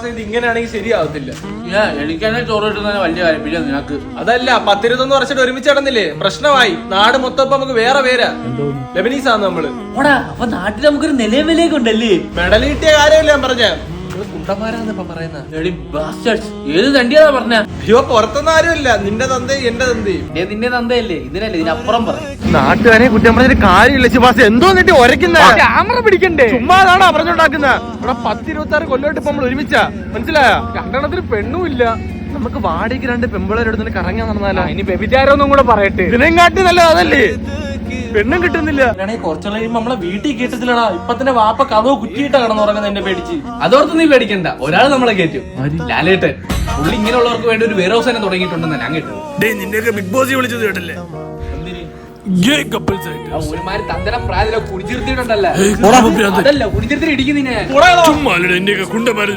ഇത് ഇങ്ങനെയാണെങ്കിൽ ശരിയാവത്തില്ല. എനിക്കെന്നെ ചോറ് കിട്ടുന്ന വലിയ കാര്യം, പിന്നെ നിനക്ക് അതല്ല 10-21 വർഷമായിട്ട് ഒരുമിച്ച് നടന്നില്ലേ, പ്രശ്നമായി. നാട് മൊത്തം നമുക്ക് വേറെ പേരാ, ലെബനീസാന്ന് നമ്മള്. അപ്പൊ നാട്ടിൽ നമുക്കൊരു നിലവിലേക്ക് ഉണ്ടല്ലേ. മെഡൽ കിട്ടിയ കാര്യമല്ല ഞാൻ പറഞ്ഞ, ഏത് തണ്ടിയാ പറഞ്ഞ? അയ്യോ പുറത്തൊന്നും ആരുമില്ല, നിന്റെ തന്തേ എന്റെ തന്തേ. നിന്റെ തന്തയല്ലേ, ഇതിനല്ലേ ഇതിനപ്പുറം പറ. നാട്ടുകാരെ കുറ്റം പറഞ്ഞൊരു കാര്യമില്ല ശിവാസ്. എന്തോ എന്നിട്ട് ഒരയ്ക്കുന്ന ക്യാമറ പിടിക്കണ്ടേ? ചുമ്മാതാണോ പറഞ്ഞുണ്ടാക്കുന്ന? ഇവിടെ 10-26 കൊല്ലമായിട്ട് ഇപ്പൊ നമ്മൾ ഒരുമിച്ചാ, മനസ്സിലായോ? രണ്ടെണ്ണത്തിന് പെണ്ണും ഇല്ല. നമുക്ക് വാടകയ്ക്ക് 2 പെമ്പിളരെടുത്ത് കറങ്ങാൻ നടന്നാലോ? ഇനി വ്യഭിചാരൊന്നും കൂടെ പറയട്ടെ. ഇതിനെയും കാട്ടി നല്ലത് അതല്ലേ, പെണ്ണും കിട്ടുന്നില്ല. കുറച്ചു കഴിയുമ്പോ നമ്മളെ വീട്ടിൽ കേട്ടത്തില്ലടാ. ഇപ്പൊ തന്നെ വാപ്പ കഥവ് കുറ്റിയിട്ടാ കിടന്നുറങ്ങുന്നത് എന്നെ പേടിച്ച്. അതോർത്ത് നീ പേടിക്കണ്ട, ഒരാൾ നമ്മളെ കയറ്റും, ലാലേട്ടൻ. പുള്ളി ഇങ്ങനെയുള്ളവർക്ക് വേണ്ടി ഒരു വെയർ ഹൗസ് തന്നെ തുടങ്ങിയിട്ടുണ്ടെന്ന് ഞാൻ കേട്ടത്. നിന്നെയൊക്കെ ബിഗ് ബോസ് വിളിച്ചത് കേട്ടല്ലേ? ഒരുമാതിരി തന്തര പ്രായത്തിലെ കുടിച്ചിരുത്തിയിട്ടുണ്ടല്ലേ? അതല്ല കുടിച്ചിരുത്തി ഇടിക്കുന്നതിനെ. ചുമ്മാ കുണ്ടന്മാര്